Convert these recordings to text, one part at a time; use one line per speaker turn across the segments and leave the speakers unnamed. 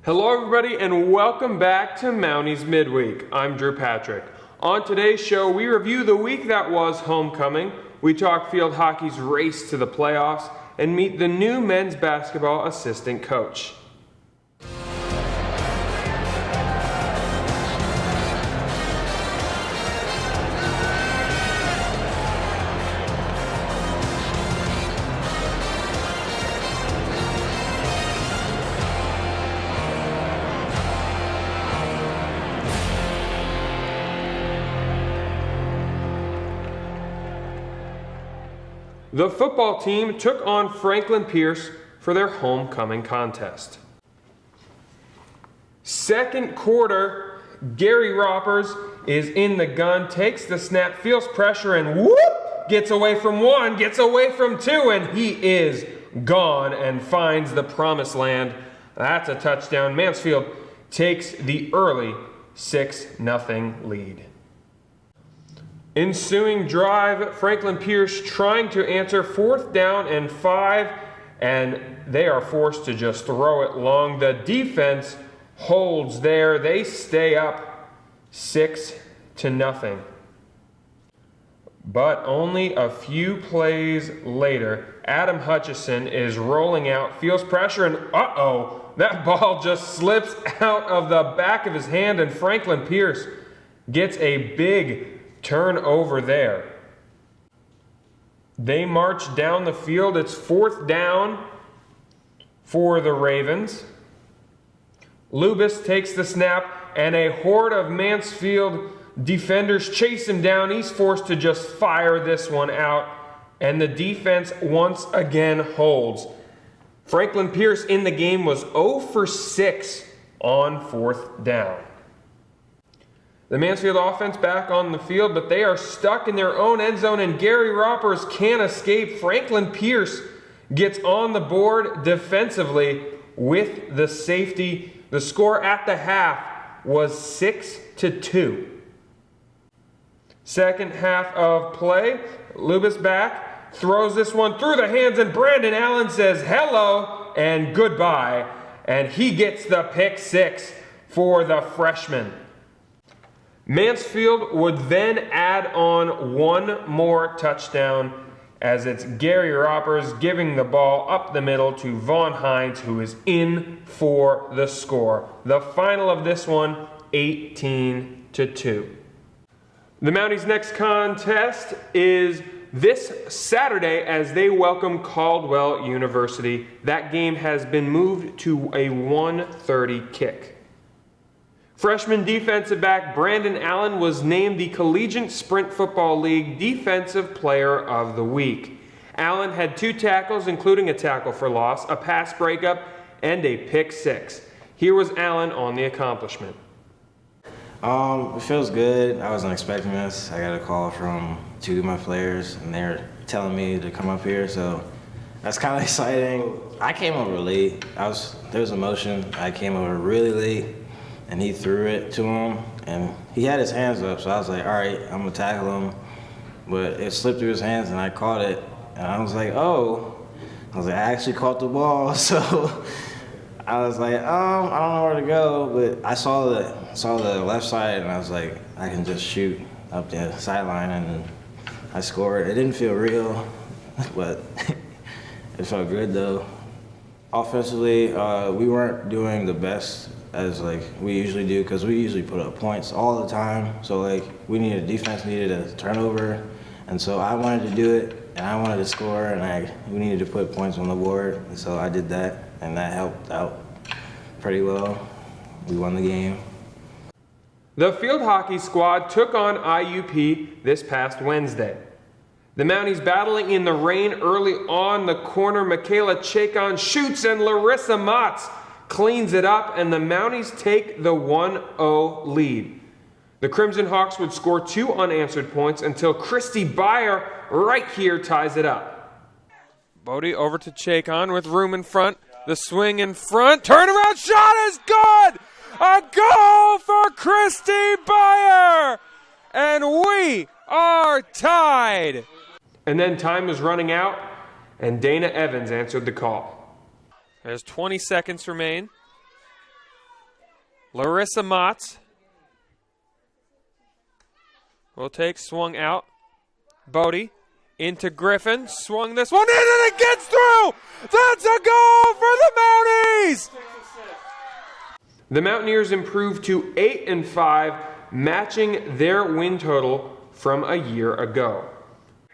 Hello everybody and welcome back to Mounties Midweek. I'm Drew Patrick. On today's show, we review the week that was homecoming, we talk field hockey's race to the playoffs, and meet the new men's basketball assistant coach. The football team took on Franklin Pierce for their homecoming contest. Second quarter, Gary Raupers is in the gun, takes the snap, feels pressure, and whoop! Gets away from one, gets away from two, and he is gone and finds the promised land. That's a touchdown. Mansfield takes the early 6-0 lead. Ensuing drive, Franklin Pierce trying to answer 4th down and 5, and they are forced to just throw it long. The defense holds there. They stay up 6-0. But only a few plays later, Adam Hutchison is rolling out, feels pressure, and that ball just slips out of the back of his hand, and Franklin Pierce gets a big turnover there. They march down the field. It's 4th down for the Ravens. Lubis takes the snap, and a horde of Mansfield defenders chase him down. He's forced to just fire this one out, and the defense once again holds. Franklin Pierce in the game was 0 for 6 on 4th down. The Mansfield offense back on the field, but they are stuck in their own end zone, and Gary Raupers can't escape. Franklin Pierce gets on the board defensively with the safety. The score at the half was 6-2. Second half of play, Lubis back, throws this one through the hands, and Brandon Allen says hello and goodbye, and he gets the pick 6 for the freshman. Mansfield would then add on one more touchdown as it's Gary Raupers giving the ball up the middle to Vaughn Hines, who is in for the score. The final of this one, 18-2. The Mounties' next contest is this Saturday as they welcome Caldwell University. That game has been moved to a 1:30 kick. Freshman defensive back Brandon Allen was named the Collegiate Sprint Football League Defensive Player of the Week. Allen had 2 tackles, including a tackle for loss, a pass breakup, and a pick 6. Here was Allen on the accomplishment.
It feels good. I wasn't expecting this. I got a call from 2 of my players, and they're telling me to come up here, so that's kind of exciting. I came over late. There was emotion. I came over really late. And he threw it to him, and he had his hands up, so I was like, all right, I'm gonna tackle him. But it slipped through his hands, and I caught it, and I was like, I actually caught the ball, so I was like, I don't know where to go, but I saw the left side, and I was like, I can just shoot up the sideline, and I scored. It didn't feel real, but it felt good, though. Offensively, we weren't doing the best as we usually do, because we usually put up points all the time. So defense needed a turnover, and so I wanted to do it, and I wanted to score, and we needed to put points on the board, and so I did that, and that helped out pretty well. We won the game.
The field hockey squad took on IUP this past Wednesday. The Mounties battling in the rain early on the corner. Michaela Chacon shoots, and Larissa Motz cleans it up, and the Mounties take the 1-0 lead. The Crimson Hawks would score 2 unanswered points until Christy Beyer right here ties it up. Bodie over to Chacon with room in front. The swing in front. Turnaround shot is good! A goal for Christy Beyer! And we are tied! And then time was running out, and Dana Evans answered the call. There's 20 seconds remain. Larissa Motts will take, swung out. Bodie into Griffin, swung this one in and it gets through! That's a goal for the Mounties! The Mountaineers improved to 8-5, matching their win total from a year ago.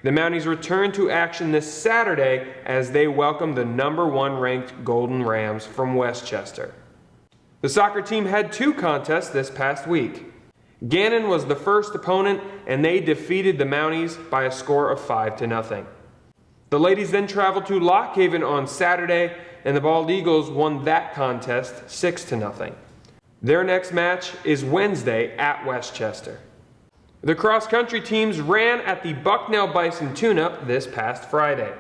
The Mounties return to action this Saturday as they welcome the #1 ranked Golden Rams from Westchester. The soccer team had 2 contests this past week. Gannon was the first opponent, and they defeated the Mounties by a score of 5-0. The ladies then traveled to Lock Haven on Saturday, and the Bald Eagles won that contest 6-0. Their next match is Wednesday at Westchester. The cross-country teams ran at the Bucknell Bison Tune-Up this past Friday.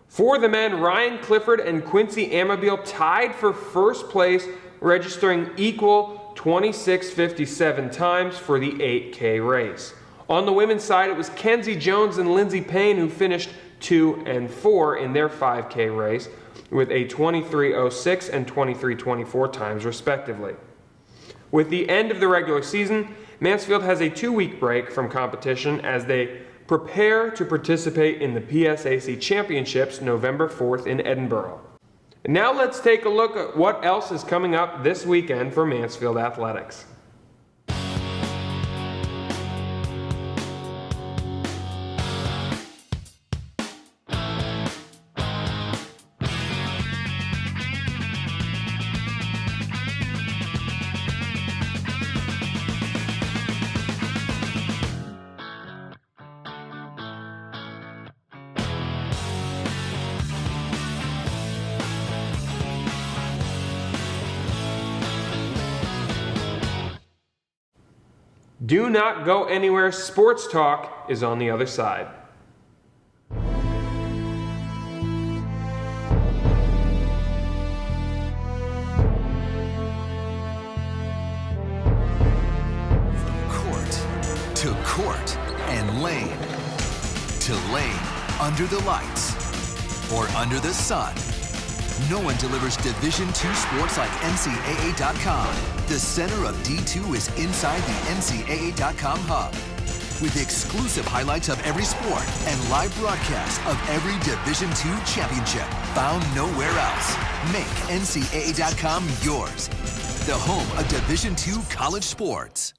For the men, Ryan Clifford and Quincy Amabile tied for first place, registering equal 26:57 times for the 8K race. On the women's side, it was Kenzie Jones and Lindsay Payne who finished 2 and 4 in their 5K race with a 23:06 and 23:24 times respectively. With the end of the regular season, Mansfield has a 2-week break from competition as they prepare to participate in the PSAC Championships November 4th in Edinburgh. Now let's take a look at what else is coming up this weekend for Mansfield Athletics. Do not go anywhere. Sports Talk is on the other side.
From court to court and lane to lane, under the lights or under the sun. No one delivers Division II sports like NCAA.com. The center of D2 is inside the NCAA.com hub. With exclusive highlights of every sport and live broadcasts of every Division II championship found nowhere else. Make NCAA.com yours. The home of Division II college sports.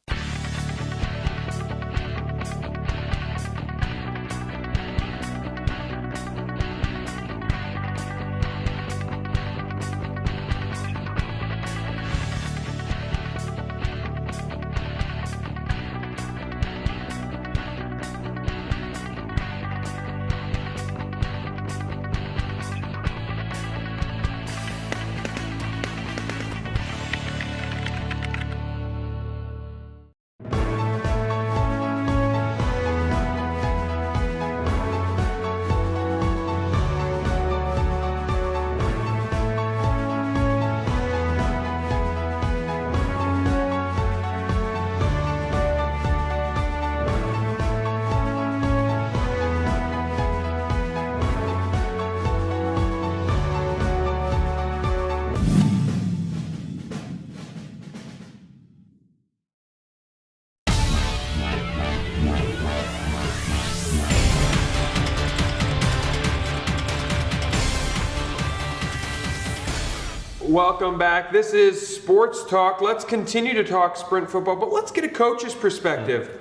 Welcome back. This is Sports Talk. Let's continue to talk sprint football, but let's get a coach's perspective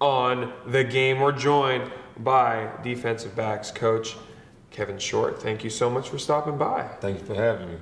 on the game. We're joined by defensive backs coach Kevin Short. Thank you so much for stopping by.
Thank you for having me.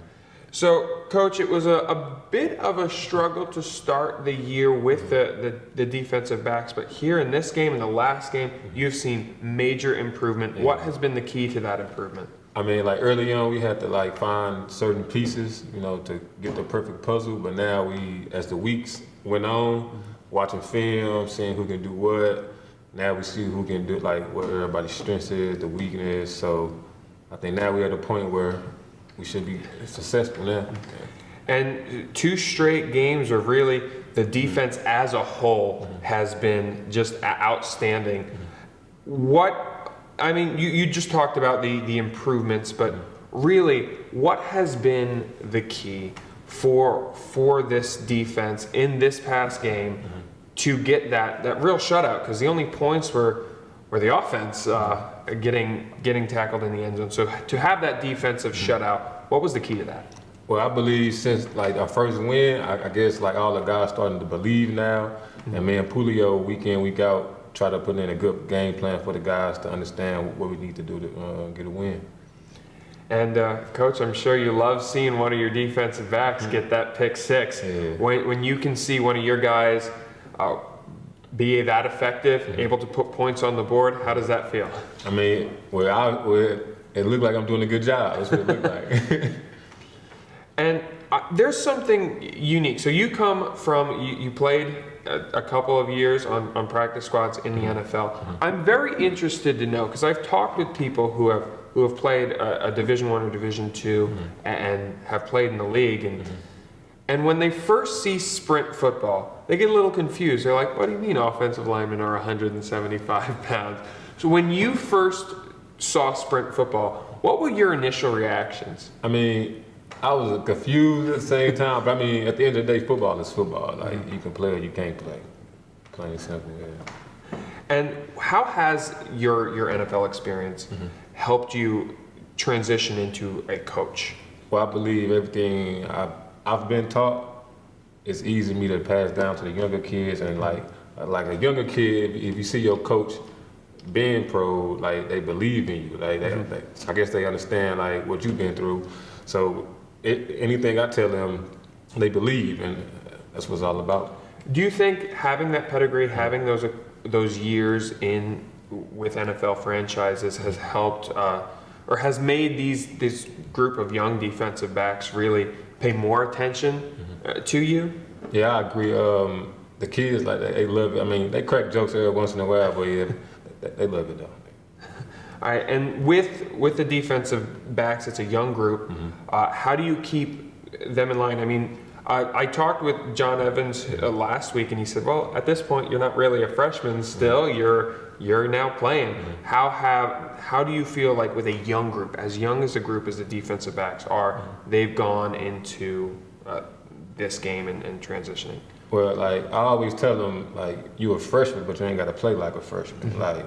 So, Coach, it was a bit of a struggle to start the year with the defensive backs, but here in this game, in the last game, you've seen major improvement. What has been the key to that improvement?
I mean, like early on, we had to like find certain pieces, you know, to get the perfect puzzle. But now we, as the weeks went on, watching film, seeing who can do what. Now we see who can do like what everybody's strengths is, the weakness. So I think now we're at a point where we should be successful now.
And 2 straight games where really the defense as a whole has been just outstanding. I mean, you just talked about the improvements, but really, what has been the key for this defense in this past game to get that real shutout? Because the only points were the offense getting tackled in the end zone. So to have that defensive shutout, what was the key to that?
Well, I believe since like our first win, I guess like all the guys starting to believe now, and me and Pulio week in, week out, try to put in a good game plan for the guys to understand what we need to do to get a win. And
Coach, I'm sure you love seeing one of your defensive backs get that pick six.
Yeah.
When you can see one of your guys be that effective, able to put points on the board, how does that feel?
I mean, it looked like I'm doing a good job. That's what it looked like.
And there's something unique. So you come from, you played a couple of years on practice squads in the NFL. I'm very interested to know, because I've talked with people who have played a Division I or Division II and have played in the league. And when they first see sprint football, they get a little confused. They're like, what do you mean offensive linemen are 175 pounds? So when you first saw sprint football, what were your initial reactions?
I mean, I was confused at the same time, but I mean, at the end of the day, football is football. Like, you can play or you can't play. Plain and simple, yeah.
And how has your NFL experience helped you transition into a coach?
Well, I believe everything I've been taught, it's easy for me to pass down to the younger kids. And like a younger kid, if you see your coach being pro, like they believe in you. Like I guess they understand like what you've been through. So anything I tell them, they believe, and that's what it's all about.
Do you think having that pedigree, having those years in with NFL franchises has helped or has made this group of young defensive backs really pay more attention to you?
Yeah, I agree. The kids, like they love it. I mean, they crack jokes every once in a while, but yeah, they love it though.
All right, and with the defensive backs, it's a young group. How do you keep them in line? I mean, I talked with John Evans last week, and he said, "Well, at this point, you're not really a freshman still. You're now playing. How do you feel like with a young group, as young as the group as the defensive backs are, they've gone into this game and transitioning?"
Well, like I always tell them, like you're a freshman, but you ain't got to play like a freshman. Like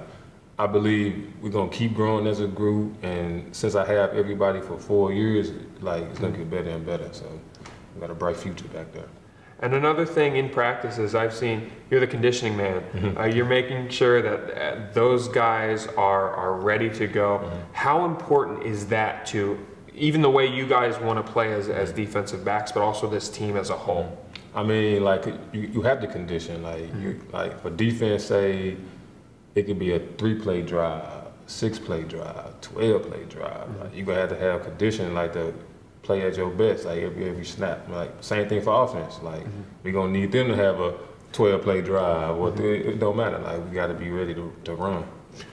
I believe we're gonna keep growing as a group, and since I have everybody for 4 years, like it's gonna get better and better. So we got a bright future back there.
And another thing in practice is I've seen you're the conditioning man. You're making sure that those guys are ready to go. How important is that to even the way you guys want to play as defensive backs, but also this team as a whole?
I mean, like you have to condition. Like like for defense, say it could be a 3-play drive, 6-play drive, 12-play drive. Like you gonna have to have condition like to play at your best, like every snap. Like same thing for offense. Like we gonna need them to have a 12-play drive. Or it don't matter. Like we got to be ready to run.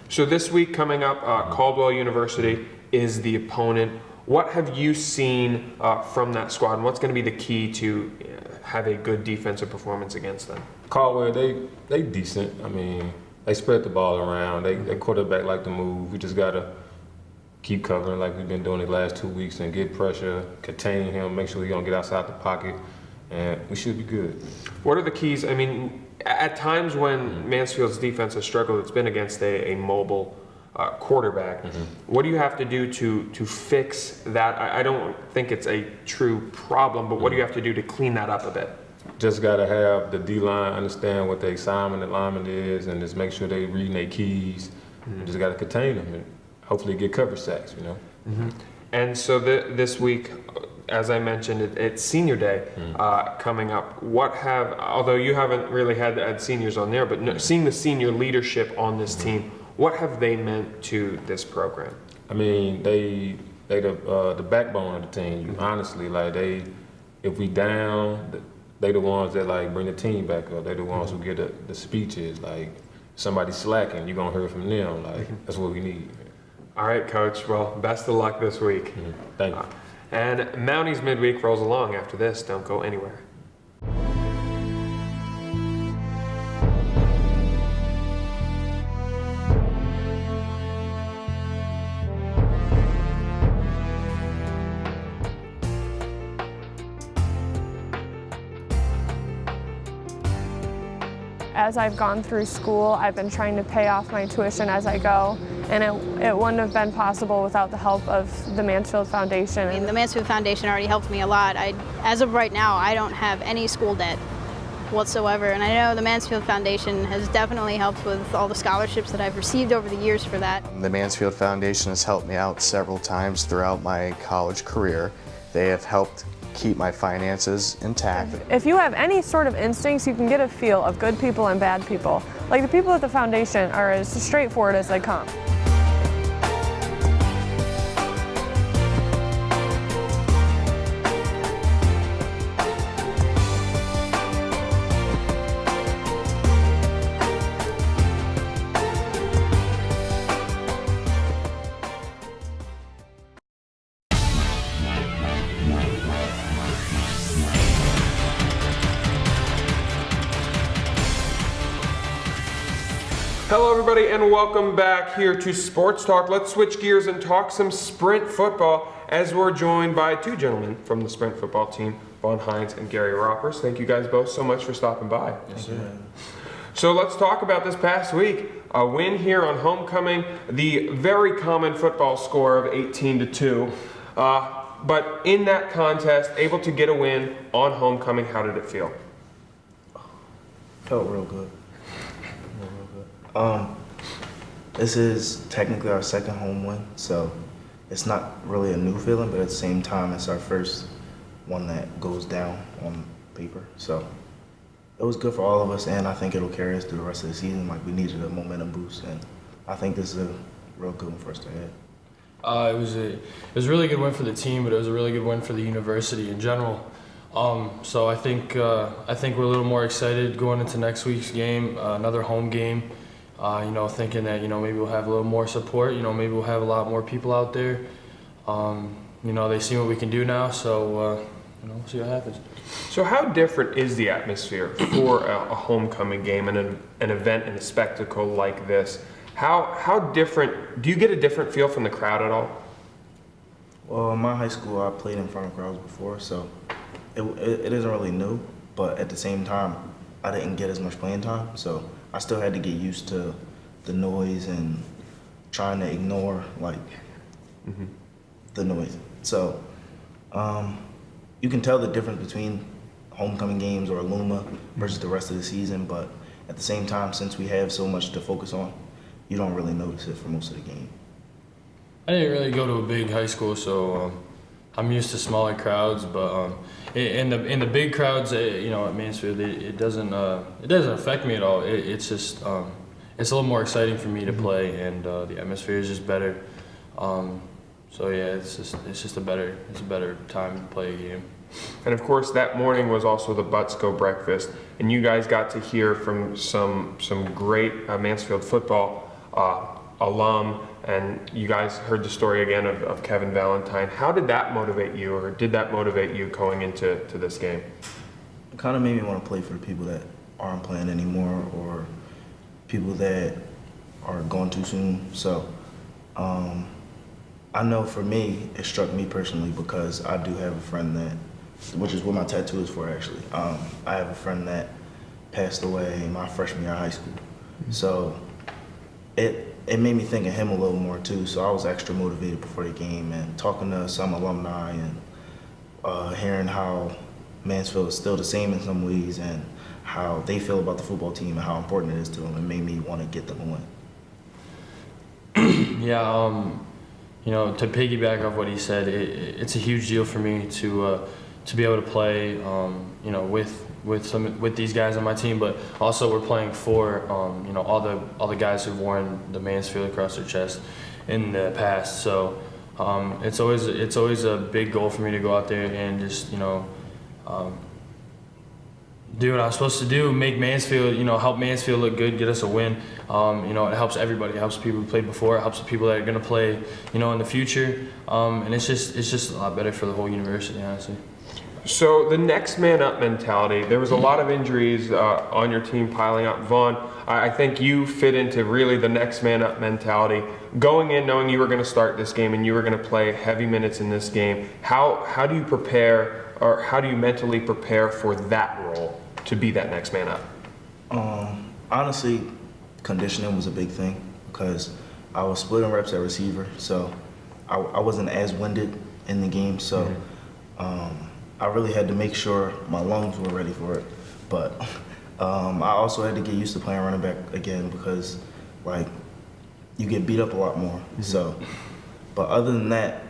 So this week coming up, Caldwell University is the opponent. What have you seen from that squad, and what's going to be the key to have a good defensive performance against them?
Caldwell, they decent. I mean, they spread the ball around. They quarterback like to move. We just gotta keep covering like we've been doing the last 2 weeks and get pressure, contain him, make sure he don't get outside the pocket, and we should be good.
What are the keys? I mean, at times when Mansfield's defense has struggled, it's been against a mobile quarterback. What do you have to do to fix that? I don't think it's a true problem, but what do you have to do to clean that up a bit?
Just gotta have the D-line understand what the assignment alignment is, and just make sure they reading their keys. And just gotta contain them and hopefully get cover sacks, you know.
And so this week, as I mentioned, it's senior day coming up. Although you haven't really had seniors on there, but seeing the senior leadership on this team, what have they meant to this program?
I mean, they the backbone of the team. Honestly, like if we down, they the ones that like bring the team back up. They the ones who get the speeches. Like somebody slacking, you gonna hear from them. Like that's what we need.
All right, Coach. Well, best of luck this week.
Thank you.
And Mounties Midweek rolls along after this. Don't go anywhere.
as I've gone through school, I've been trying to pay off my tuition as I go, and it wouldn't have been possible without the help of the Mansfield Foundation.
I mean, the Mansfield Foundation already helped me a lot. As of right now, I don't have any school debt whatsoever, and I know the Mansfield Foundation has definitely helped with all the scholarships that I've received over the years for that.
The Mansfield Foundation has helped me out several times throughout my college career. They have helped keep my finances intact.
If you have any sort of instincts, you can get a feel of good people and bad people. Like, the people at the foundation are as straightforward as they come.
Hello everybody and welcome back here to Sports Talk. Let's switch gears and talk some sprint football as we're joined by two gentlemen from the sprint football team, Vaughn, Hines, and Gary Raupers. Thank you guys both so much for stopping by.
Yes, sir.
So let's talk about this past week. A win here on homecoming, the very common football score of 18-2. But in that contest, able to get a win on homecoming, how did it feel?
Felt real good. This is technically our second home win, so it's not really a new feeling, but at the same time, it's our first one that goes down on paper. So it was good for all of us, and I think it'll carry us through the rest of the season. Like, we needed a momentum boost, and I think this is a real good one for us to have.
It was a really good win for the team, but it was a really good win for the university in general. So I think we're a little more excited going into next week's game, another home game. Thinking that maybe we'll have a little more support. Maybe we'll have a lot more people out there. They see what we can do now, so we'll see what happens.
So how different is the atmosphere for a homecoming game and an event and a spectacle like this? How different, do you get a different feel from the crowd at all?
Well, in my high school, I played in front of crowds before, so it isn't really new, but at the same time, I didn't get as much playing time, so I still had to get used to the noise and trying to ignore the noise. So you can tell the difference between homecoming games or Luma versus the rest of the season, but at the same time, since we have so much to focus on, you don't really notice it for most of the game.
I didn't really go to a big high school, so I'm used to smaller crowds. But in the big crowds, at Mansfield, it doesn't affect me at all. It's just it's a little more exciting for me to play, and the atmosphere is just better. So yeah, it's just a better time to play a game.
And of course, that morning was also the Butts Go breakfast, and you guys got to hear from some great Mansfield football alum, and you guys heard the story again of Kevin Valentine. How did that motivate you, or did that motivate you going into this game?
It kind of made me want to play for the people that aren't playing anymore, or people that are going too soon. So I know for me, it struck me personally because I do have a friend that, which is what my tattoo is for actually. I have a friend that passed away my freshman year of high school. So it made me think of him a little more too. So I was extra motivated before the game, and talking to some alumni and hearing how Mansfield is still the same in some ways and how they feel about the football team and how important it is to them, it made me want to get them a win.
Yeah, to piggyback off what he said, it's a huge deal for me to be able to play, with these guys on my team, but also we're playing for, all the guys who've worn the Mansfield across their chest in the past. So it's always a big goal for me to go out there and just, do what I'm supposed to do, make Mansfield, help Mansfield look good, get us a win. It helps everybody. It helps people who played before. It helps the people that are going to play, in the future. And it's just a lot better for the whole university, honestly.
So the next man up mentality, there was a lot of injuries on your team piling up. Vaughn, I think you fit into really the next man up mentality. Going in knowing you were going to start this game and you were going to play heavy minutes in this game, how do you prepare, or how do you mentally prepare for that role to be that next man up?
Honestly, conditioning was a big thing because I was splitting reps at receiver, so I wasn't as winded in the game. So I really had to make sure my lungs were ready for it. But I also had to get used to playing running back again because, like, you get beat up a lot more. So, but other than that,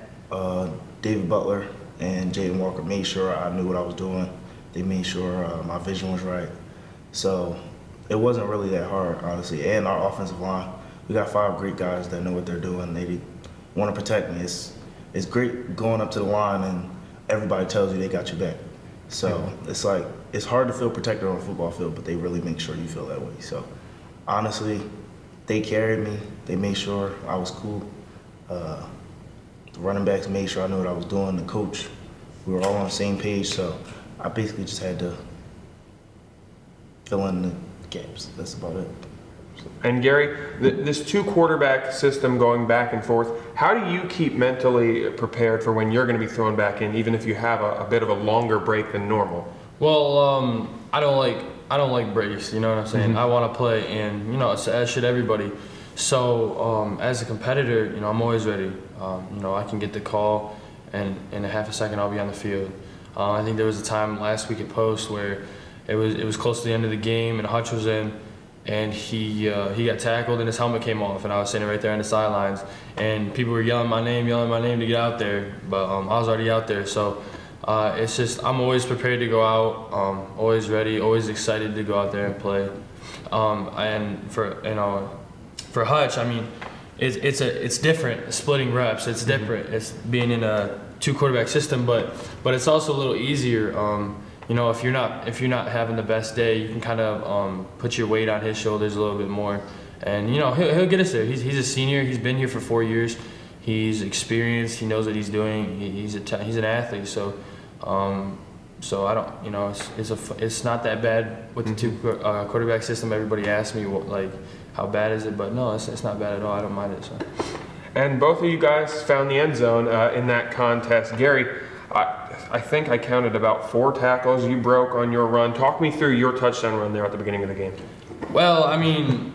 David Butler and Jaden Walker made sure I knew what I was doing. They made sure my vision was right. So it wasn't really that hard, honestly. And our offensive line, we got 5 great guys that know what they're doing. They want to protect me. It's great going up to the line and everybody tells you they got you back. So it's like, it's hard to feel protected on a football field, but they really make sure you feel that way. So honestly, they carried me. They made sure I was cool. The running backs made sure I knew what I was doing. The coach, we were all on the same page. So I basically just had to fill in the gaps. That's about it.
And Gary, this 2-quarterback system going back and forth, how do you keep mentally prepared for when you're going to be thrown back in, even if you have a bit of a longer break than normal?
Well, I don't like breaks. You know what I'm saying? I want to play, and you know, as should everybody. So as a competitor, you know, I'm always ready. You know, I can get the call, and in a half a second I'll be on the field. I think there was a time last week at Post where it was close to the end of the game, and Hutch was in, and he got tackled, and his helmet came off, and I was sitting right there on the sidelines, and people were yelling my name to get out there, but I was already out there. So it's just, I'm always prepared to go out, always ready, always excited to go out there and play. And for Hutch, I mean, it's different splitting reps. It's different. It's being in a 2-quarterback system, but it's also a little easier. You know, if you're not having the best day, you can kind of put your weight on his shoulders a little bit more, and you know he'll get us there. He's a senior. He's been here for 4 years. He's experienced. He knows what he's doing. He's an athlete. So I don't, you know, it's not that bad with the 2-quarterback system. Everybody asks me how bad is it, but no, it's not bad at all. I don't mind it. So.
And both of you guys found the end zone in that contest. Gary, I think I counted about 4 tackles you broke on your run. Talk me through your touchdown run there at the beginning of the game.
Well, I mean,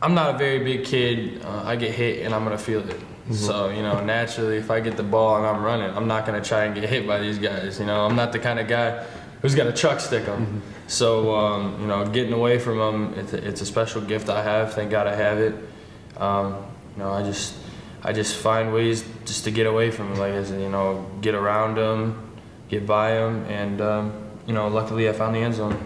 I'm not a very big kid. I get hit and I'm going to feel it. So, you know, naturally, if I get the ball and I'm running, I'm not going to try and get hit by these guys. You know, I'm not the kind of guy who's got a truck stick on. So, you know, getting away from them, it's a special gift I have. Thank God I have it. You know, I just find ways just to get away from them, like I said, you know, get around them, get by them, and you know, luckily I found the end zone.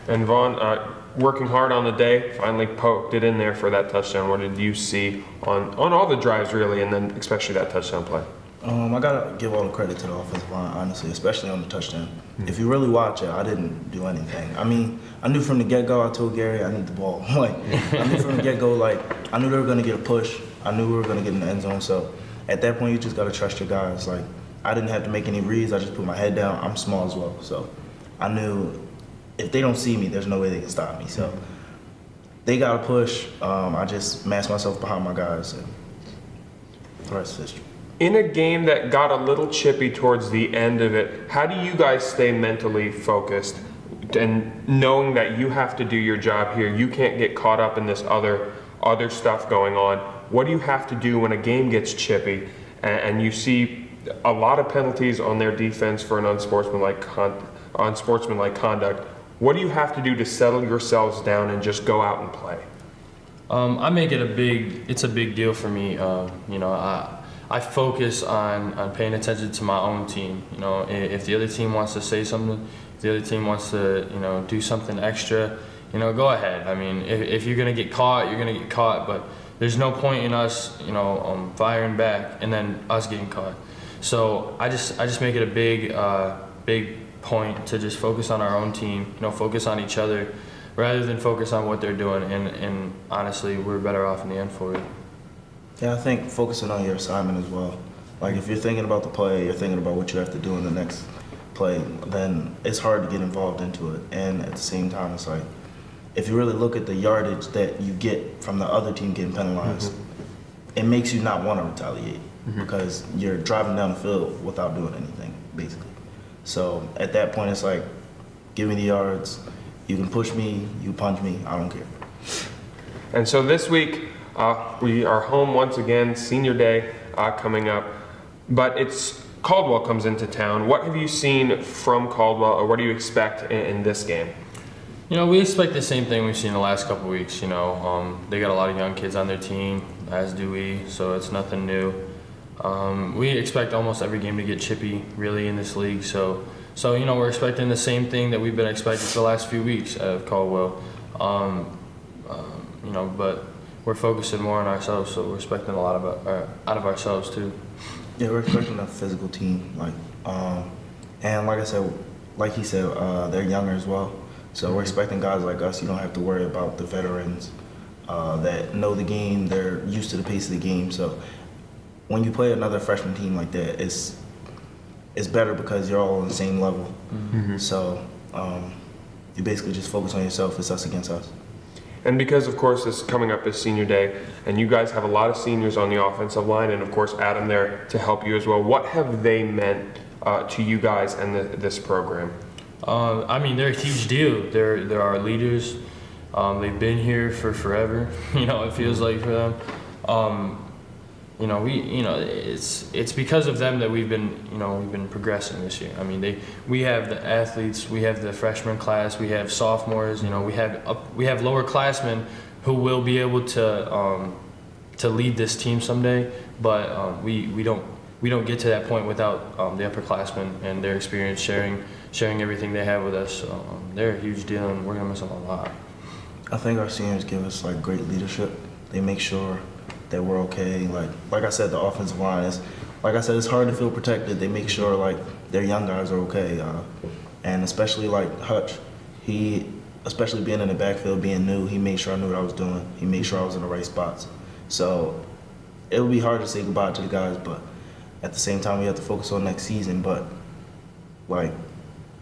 And Vaughn, working hard on the day, finally poked it in there for that touchdown. What did you see on all the drives, really, and then especially that touchdown play?
I gotta give all the credit to the offensive line, honestly, especially on the touchdown. If you really watch it, I didn't do anything. I mean, I knew from the get-go. I told Gary I need the ball. I knew from the get-go. I knew they were gonna get a push. I knew we were gonna get in the end zone. So at that point, you just gotta trust your guys. I didn't have to make any reads. I just put my head down. I'm small as well, so I knew if they don't see me, there's no way they can stop me. So they got a push. I just masked myself behind my guys, and the rest is history.
In a game that got a little chippy towards the end of it, how do you guys stay mentally focused and knowing that you have to do your job here? You can't get caught up in this other stuff going on. What do you have to do when a game gets chippy and you see a lot of penalties on their defense for an unsportsmanlike conduct? What do you have to do to settle yourselves down and just go out and play?
I make it it's a big deal for me. You know, I focus on paying attention to my own team. You know, if the other team wants to say something, if the other team wants to, you know, do something extra, you know, go ahead. I mean, if you're gonna get caught, you're gonna get caught. But there's no point in us, you know, firing back and then us getting caught. So I just make it a big point to just focus on our own team. You know, focus on each other rather than focus on what they're doing. And honestly, we're better off in the end for it.
Yeah, I think focusing on your assignment as well. If you're thinking about the play, you're thinking about what you have to do in the next play, then it's hard to get involved into it. And at the same time, it's if you really look at the yardage that you get from the other team getting penalized, it makes you not want to retaliate because you're driving down the field without doing anything, basically. So at that point, it's give me the yards, You can push me, you punch me, I don't care.
And so this week, we are home once again, senior day coming up, but it's Caldwell comes into town. What have you seen from Caldwell, or what do you expect in this game?
You know, we expect the same thing we've seen the last couple weeks. You know, they got a lot of young kids on their team, as do we, so it's nothing new. We expect almost every game to get chippy, really, in this league. So you know, we're expecting the same thing that we've been expecting for the last few weeks out of Caldwell. You know, but we're focusing more on ourselves, so we're expecting a lot out of ourselves too.
Yeah, we're expecting a physical team, and like I said, like he said, they're younger as well. So we're expecting guys like us. You don't have to worry about the veterans that know the game. They're used to the pace of the game. So when you play another freshman team like that, it's better because you're all on the same level.
Mm-hmm.
So you basically just focus on yourself. It's us against us.
And because, of course, this coming up is senior day, and you guys have a lot of seniors on the offensive line, and of course Adam there to help you as well. What have they meant to you guys and this program?
I mean, they're a huge deal. They're our leaders. They've been here for forever. You know, it feels like for them. You know, it's because of them that we've been progressing this year. I mean, we have the athletes, we have the freshman class, we have sophomores. You know, we have lower classmen who will be able to lead this team someday. But we don't get to that point without the upperclassmen and their experience sharing everything they have with us. So, they're a huge deal, and we're gonna miss them a lot.
I think our seniors give us great leadership. They make sure that we're okay. Like I said, the offensive line is, like I said, it's hard to feel protected. They make sure their young guys are okay, and especially Hutch, he, especially being in the backfield, being new, he made sure I knew what I was doing. He made sure I was in the right spots. So it would be hard to say goodbye to the guys, but at the same time, we have to focus on next season. But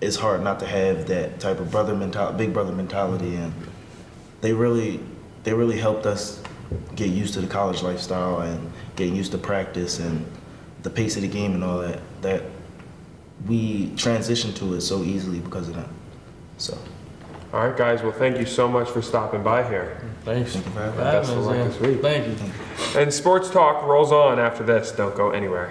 it's hard not to have that type of big brother mentality, and they really helped us get used to the college lifestyle and getting used to practice and the pace of the game and all that we transitioned to it so easily because of that. So.
All right, guys. Well, thank you so much for stopping by here.
Thanks.
Thank you for having
me.
Best of luck this week.
Thank you.
And Sports Talk rolls on after this. Don't go anywhere.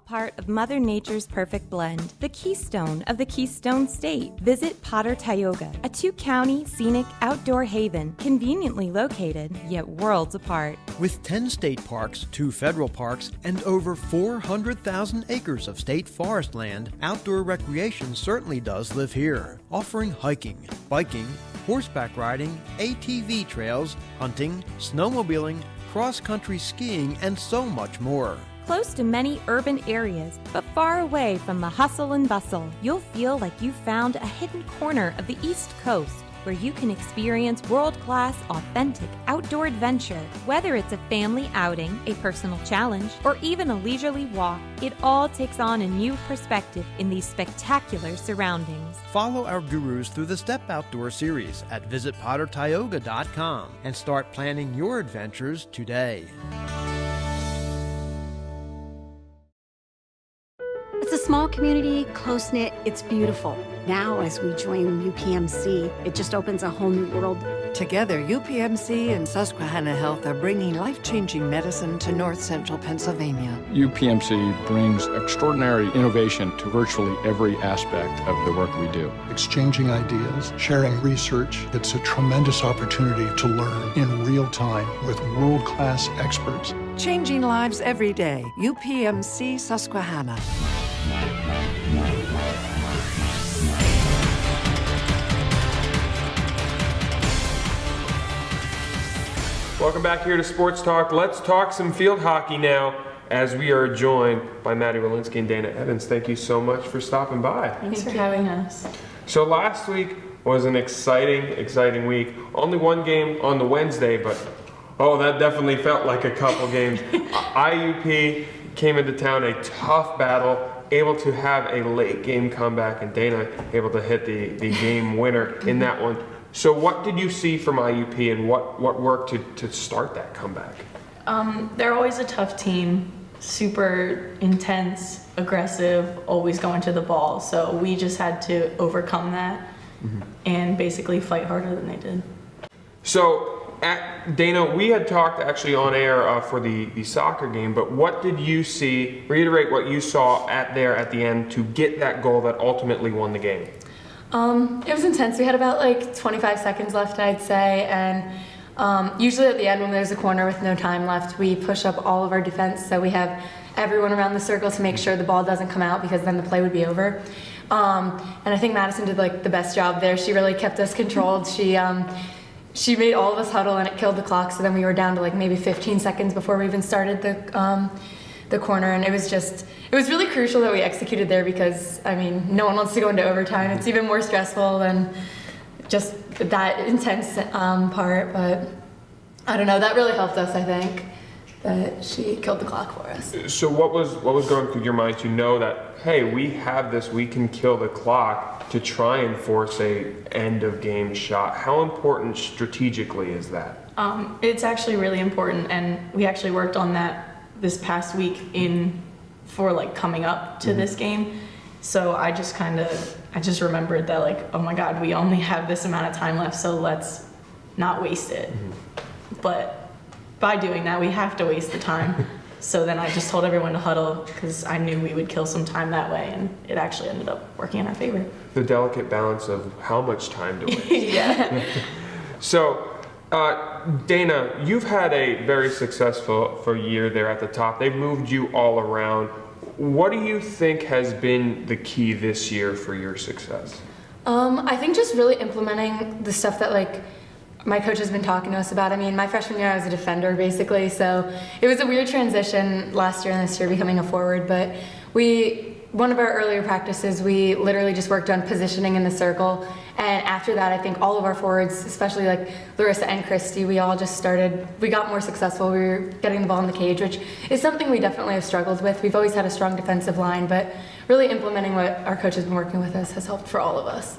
Part of Mother Nature's perfect blend, the keystone of the Keystone State. Visit Potter Tioga, a 2-county scenic outdoor haven, conveniently located, yet worlds apart.
With 10 state parks, 2 federal parks, and over 400,000 acres of state forest land, outdoor recreation certainly does live here, offering hiking, biking, horseback riding, ATV trails, hunting, snowmobiling, cross-country skiing, and so much more.
Close to many urban areas, but far away from the hustle and bustle, you'll feel like you've found a hidden corner of the East Coast where you can experience world-class, authentic outdoor adventure. Whether it's a family outing, a personal challenge, or even a leisurely walk, it all takes on a new perspective in these spectacular surroundings.
Follow our gurus through the Step Outdoor series at visitpottertioga.com and start planning your adventures today.
It's a small community, close-knit, it's beautiful. Now, as we join UPMC, it just opens a whole new world.
Together, UPMC and Susquehanna Health are bringing life-changing medicine to north central Pennsylvania.
UPMC brings extraordinary innovation to virtually every aspect of the work we do.
Exchanging ideas, sharing research, it's a tremendous opportunity to learn in real time with world-class experts.
Changing lives every day. UPMC Susquehanna.
Welcome back here to Sports Talk. Let's talk some field hockey now as we are joined by Maddie Wilinsky and Dana Evans. Thank you so much for stopping by.
Thanks for having us.
So last week was an exciting week. Only one game on the Wednesday, but that definitely felt like a couple games. IUP came into town, a tough battle, able to have a late game comeback, and Dana able to hit the game winner in that one. So what did you see from IUP and what worked to start that comeback?
They're always a tough team, super intense, aggressive, always going to the ball. So we just had to overcome that and basically fight harder than they did.
So, Dana, we had talked actually on air for the soccer game, but what did you see, reiterate what you saw at the end to get that goal that ultimately won the game?
It was intense. We had about like 25 seconds left, I'd say, and usually at the end when there's a corner with no time left, we push up all of our defense, so we have everyone around the circle to make sure the ball doesn't come out because then the play would be over. And I think Madison did like the best job there. She really kept us controlled. She made all of us huddle and it killed the clock, so then we were down to like maybe 15 seconds before we even started the corner, and it was really crucial that we executed there because, I mean, no one wants to go into overtime. It's even more stressful than just that intense part, but I don't know, that really helped us, I think, that she killed the clock for us.
So what was going through your mind to know that, hey, we have this, we can kill the clock to try and force a end of game shot? How important strategically is that?
It's actually really important, and we actually worked on that this past week for like coming up to this game. So I just remembered that, like, oh my God, we only have this amount of time left, so let's not waste it. But by doing that, we have to waste the time. So then I just told everyone to huddle because I knew we would kill some time that way, and it actually ended up working in our favor.
The delicate balance of how much time to waste.
Yeah.
So, Dana, you've had a very successful year there at the top. They've moved you all around. What do you think has been the key this year for your success?
I think just really implementing the stuff that like my coach has been talking to us about. I mean, my freshman year I was a defender basically, so it was a weird transition last year and this year becoming a forward, but one of our earlier practices, we literally just worked on positioning in the circle, and after that I think all of our forwards, especially like Larissa and Christy, we got more successful. We were getting the ball in the cage, which is something we definitely have struggled with. We've always had a strong defensive line, but really implementing what our coach has been working with us has helped for all of us.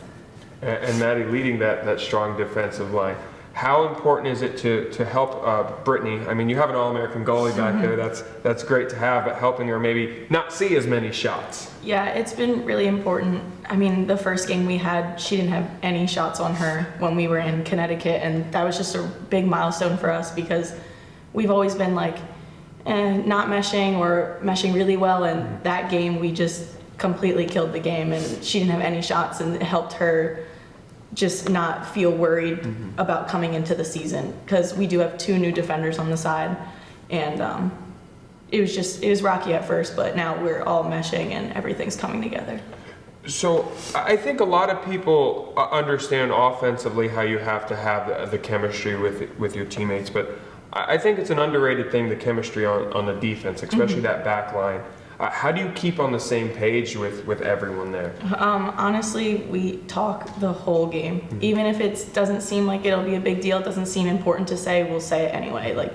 And Maddie leading that strong defensive line. How important is it to help Brittany? I mean, you have an All-American goalie back there. That's great to have, but helping her maybe not see as many shots.
Yeah, it's been really important. I mean, the first game we had, she didn't have any shots on her when we were in Connecticut, and that was just a big milestone for us because we've always been like not meshing or meshing really well, and that game we just completely killed the game, and she didn't have any shots, and it helped her just not feel worried about coming into the season because we do have 2 new defenders on the side, and it was rocky at first, but now we're all meshing and everything's coming together.
So I think a lot of people understand offensively how you have to have the chemistry with your teammates, but I think it's an underrated thing, the chemistry on the defense, especially that back line. How do you keep on the same page with everyone there?
Honestly, we talk the whole game. Even if it doesn't seem like it'll be a big deal, it doesn't seem important to say, we'll say it anyway. Like,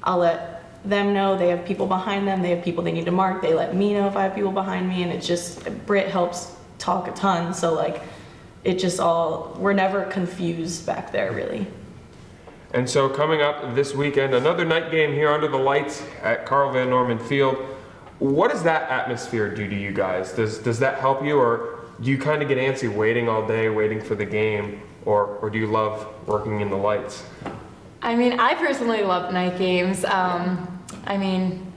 I'll let them know they have people behind them, they have people they need to mark, they let me know if I have people behind me, and Britt helps talk a ton, so like, we're never confused back there, really.
And so coming up this weekend, another night game here under the lights at Carl Van Norman Field. What does that atmosphere do to you guys? Does that help you, or do you kind of get antsy waiting all day, waiting for the game, or do you love working in the lights?
I mean, I personally love night games. I mean,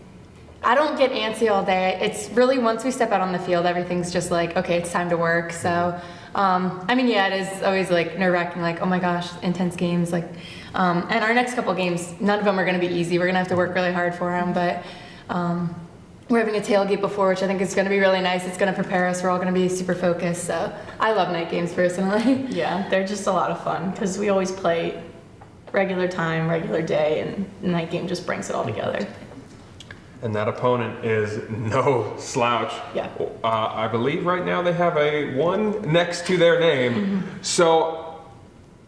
I don't get antsy all day. It's really once we step out on the field, everything's just like, okay, it's time to work. So, I mean, yeah, it is always like nerve-wracking, like, oh my gosh, intense games. Like, and our next couple games, none of them are going to be easy. We're going to have to work really hard for them, but we're having a tailgate before, which I think is going to be really nice. It's going to prepare us. We're all going to be super focused. So I love night games personally.
Yeah, they're just a lot of fun because we always play regular time, regular day, and the night game just brings it all together.
And that opponent is no slouch.
Yeah.
I believe right now they have a 1 next to their name. So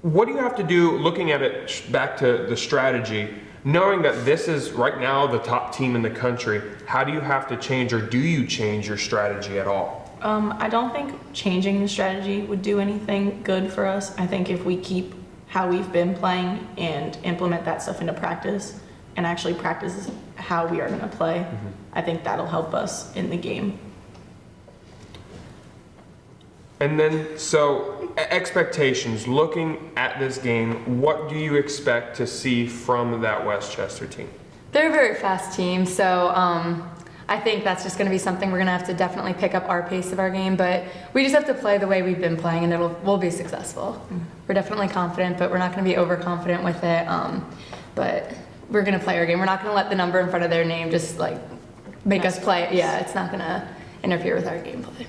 what do you have to do, looking at it back to the strategy, knowing that this is right now the top team in the country? How do you have to change, or do you change your strategy at all?
I don't think changing the strategy would do anything good for us. I think if we keep how we've been playing and implement that stuff into practice and actually practice how we are going to play, I think that'll help us in the game.
And then, so expectations, looking at this game, what do you expect to see from that Westchester team?
They're a very fast team, so I think that's just going to be something we're going to have to definitely pick up our pace of our game, but we just have to play the way we've been playing and we'll be successful. We're definitely confident, but we're not going to be overconfident with it, but we're going to play our game. We're not going to let the number in front of their name just like make us play. Yeah, it's not going to interfere with our gameplay.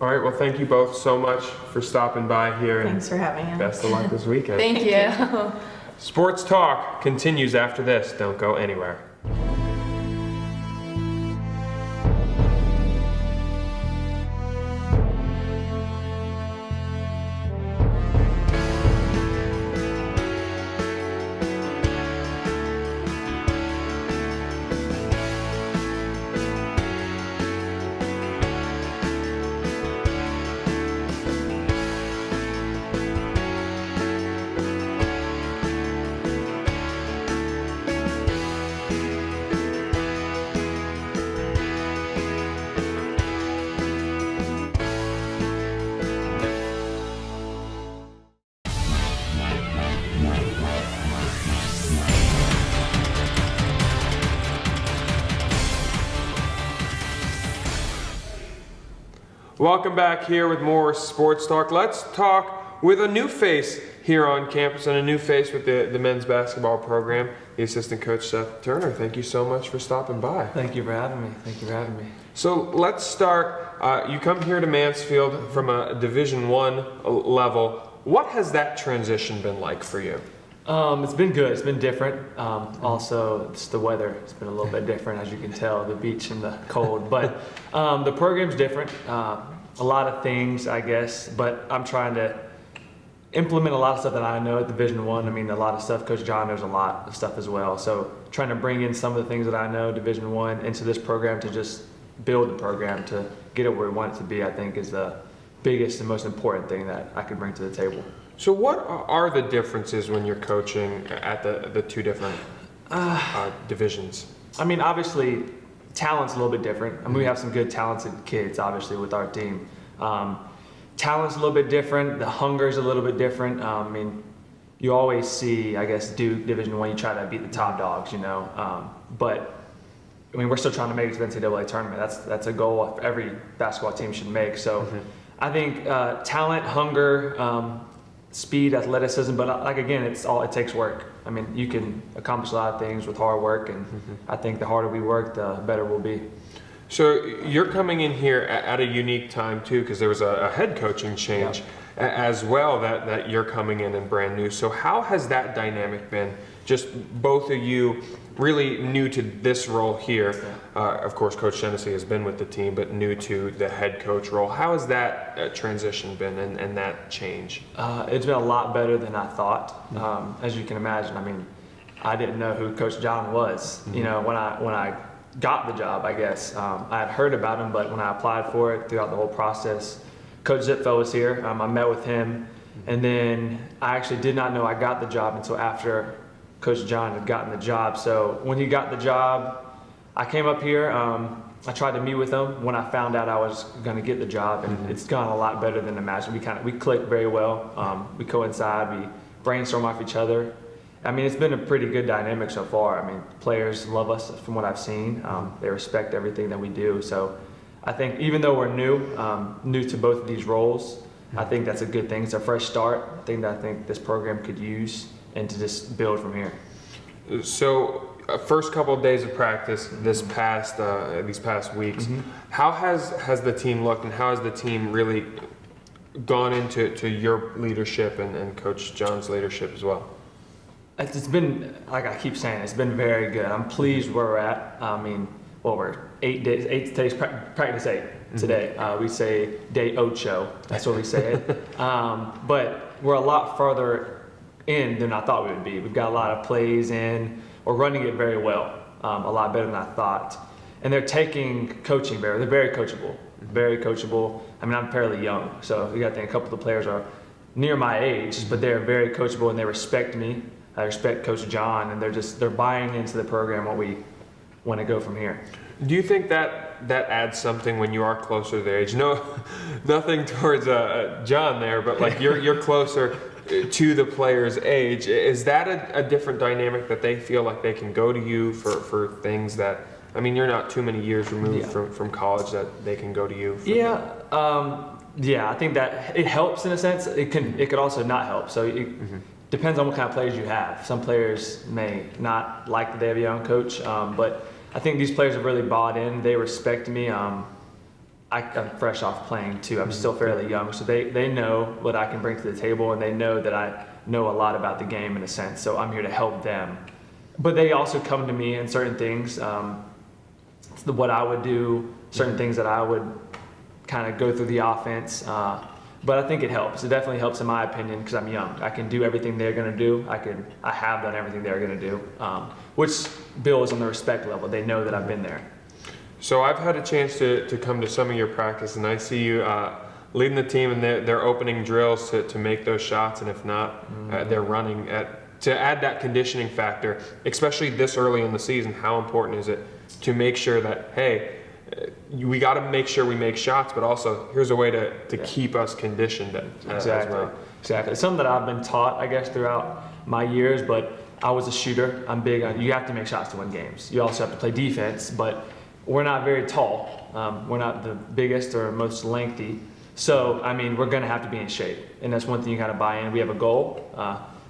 All right, well, thank you both so much for stopping by here.
Thanks for having us.
Best of luck this weekend.
Thank you.
Sports Talk continues after this. Don't go anywhere. Welcome back here with more Sports Talk. Let's talk with a new face here on campus and a new face with the men's basketball program, the assistant coach, Seth Turner. Thank you so much for stopping by.
Thank you for having me. Thank you for having me.
So let's start. You come here to Mansfield from a Division I level. What has that transition been like for you?
It's been good. It's been different. Also, it's the weather. It's been a little bit different, as you can tell, the beach and the cold. But the program's different. A lot of things, I guess. But I'm trying to implement a lot of stuff that I know at Division I. I mean, a lot of stuff. Coach John knows a lot of stuff as well. So trying to bring in some of the things that I know Division I into this program to just build the program to get it where we want it to be, I think, is the biggest and most important thing that I could bring to the table.
So what are the differences when you're coaching at the two different divisions?
I mean, obviously, talent's a little bit different. I mean, we have some good talented kids, obviously, with our team. Talent's a little bit different. The hunger's a little bit different. I mean, you always see, I guess, Duke Division I, you try to beat the top dogs, you know. But, I mean, we're still trying to make it to the NCAA tournament. That's a goal every basketball team should make. So I think talent, hunger, speed, athleticism, but like again, it takes work. I mean, you can accomplish a lot of things with hard work, and I think the harder we work, the better we'll be.
So you're coming in here at a unique time too, because there was a head coaching change as well that you're coming in and brand new. So how has that dynamic been? Just both of you really new to this role here. Of course, Coach Genesee has been with the team, but new to the head coach role. How has that transition been and that change?
It's been a lot better than I thought. As you can imagine, I mean, I didn't know who Coach John was. You know, when I got the job, I guess. I had heard about him, but when I applied for it throughout the whole process, Coach Zipfel was here. I met with him, and then I actually did not know I got the job until after Coach John had gotten the job. So when he got the job, I came up here. I tried to meet with him when I found out I was going to get the job, and it's gone a lot better than imagined. We clicked very well. We coincide. We brainstorm off each other. I mean, it's been a pretty good dynamic so far. I mean, players love us from what I've seen. They respect everything that we do. So I think even though we're new to both of these roles, I think that's a good thing. It's a fresh start. I think this program could use and to just build from here.
So first couple of days of practice these past weeks, how has the team looked, and how has the team really gone into your leadership and Coach John's leadership as well?
It's been, like I keep saying, it's been very good. I'm pleased where we're at. I mean, we're 8 days, practice 8 today. We say day ocho, that's what we say it. But we're a lot farther in than I thought we would be. We've got a lot of plays in. We're running it very well, a lot better than I thought. And they're taking coaching they're very coachable, very coachable. I mean, I'm fairly young, so you got to think a couple of the players are near my age, but they're very coachable and they respect me. I respect Coach John, and they're buying into the program, what we want to go from here.
Do you think that adds something when you are closer to their age? No, nothing towards John there, but like you're closer to the player's age. Is that a different dynamic that they feel like they can go to you for things that, I mean, you're not too many years removed from college that they can go to you for?
Yeah, I think that it helps in a sense. It could also not help. So it depends on what kind of players you have. Some players may not like that they have a young coach, but I think these players have really bought in. They respect me. I'm fresh off playing too. I'm still fairly young, so they know what I can bring to the table, and they know that I know a lot about the game in a sense. So I'm here to help them. But they also come to me in certain things, what I would do, certain things that I would kind of go through the offense. But I think it helps. It definitely helps in my opinion because I'm young. I can do everything they're going to do. I have done everything they're going to do, which builds on the respect level. They know that I've been there.
So I've had a chance to come to some of your practice, and I see you leading the team, and they're opening drills to make those shots, and if not, they're running to add that conditioning factor, especially this early in the season. How important is it to make sure that, hey, we got to make sure we make shots, but also here's a way to keep us conditioned as well.
Exactly. It's something that I've been taught, I guess, throughout my years, but I was a shooter. I'm big on, you have to make shots to win games. You also have to play defense, but we're not very tall. We're not the biggest or most lengthy. So, I mean, we're going to have to be in shape. And that's one thing you got to buy in. We have a goal.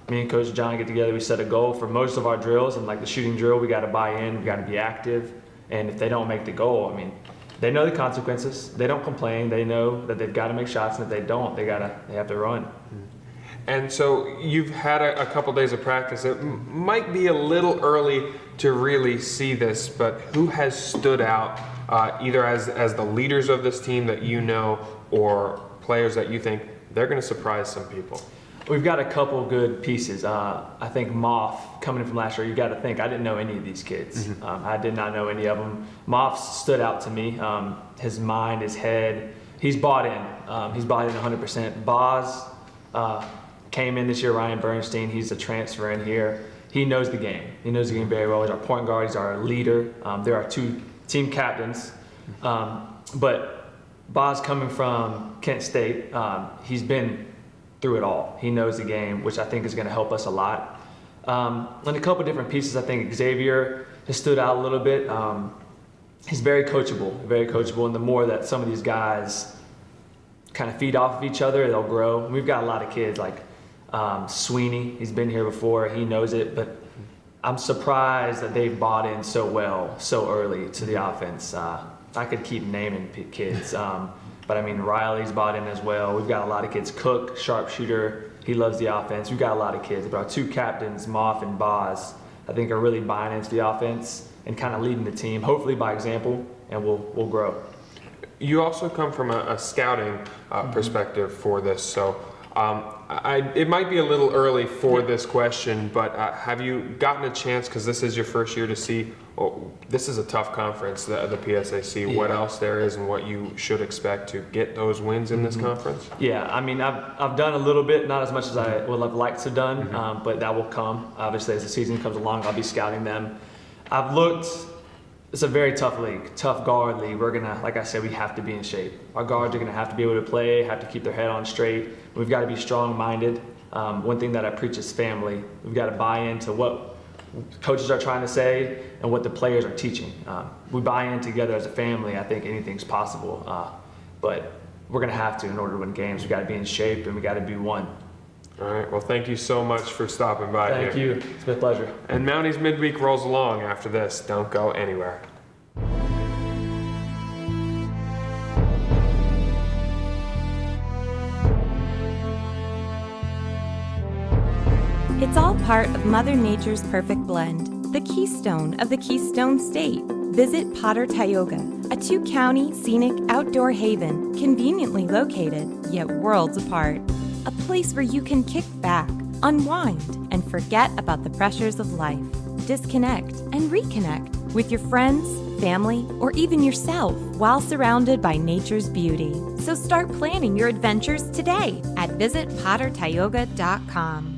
Me and Coach John get together. We set a goal for most of our drills. And like the shooting drill, we got to buy in. We got to be active. And if they don't make the goal, I mean, they know the consequences. They don't complain. They know that they've got to make shots. And if they don't, they have to run.
And so you've had a couple days of practice. It might be a little early to really see this, but who has stood out either as the leaders of this team that you know, or players that you think they're going to surprise some people?
We've got a couple good pieces. I think Moff, coming in from last year, you got to think, I didn't know any of these kids. I did not know any of them. Moff stood out to me. His mind, his head, he's bought in. He's bought in 100%. Boz came in this year, Ryan Bernstein. He's a transfer in here. He knows the game. He knows the game very well. He's our point guard. He's our leader. There are two team captains. But Boz, coming from Kent State, he's been through it all. He knows the game, which I think is going to help us a lot. And a couple different pieces, I think Xavier has stood out a little bit. He's very coachable, and the more that some of these guys kind of feed off of each other, they'll grow. We've got a lot of kids like Sweeney. He's been here before. He knows it, but I'm surprised that they've bought in so well, so early to the offense. I could keep naming kids. But I mean, Riley's bought in as well. We've got a lot of kids. Cook, sharpshooter, he loves the offense. We've got a lot of kids. But our two captains, Moff and Boz, I think are really buying into the offense and kind of leading the team, hopefully by example, and we'll grow.
You also come from a scouting perspective for this, so it might be a little early for this question, but have you gotten a chance, because this is your first year, to see, this is a tough conference, the PSAC, what else there is and what you should expect to get those wins in this conference?
Yeah, I mean, I've done a little bit, not as much as I would have liked to have done, but that will come. Obviously, as the season comes along, I'll be scouting them. I've looked. It's a very tough league, tough guard league. We're gonna, like I said, we have to be in shape. Our guards are gonna have to be able to play, have to keep their head on straight. We've got to be strong-minded. One thing that I preach is family. We've got to buy into what coaches are trying to say and what the players are teaching. We buy in together as a family. I think anything's possible, but we're gonna have to in order to win games. We got to be in shape and we got to be one.
All right, well, thank you so much for stopping by here.
Thank you. It's been a pleasure.
And Mounties Midweek rolls along after this. Don't go anywhere.
It's all part of Mother Nature's perfect blend, the keystone of the Keystone State. Visit Potter Tioga, a 2-county scenic outdoor haven conveniently located, yet worlds apart. A place where you can kick back, unwind, and forget about the pressures of life. Disconnect and reconnect with your friends, family, or even yourself while surrounded by nature's beauty. So start planning your adventures today at visitpottertioga.com.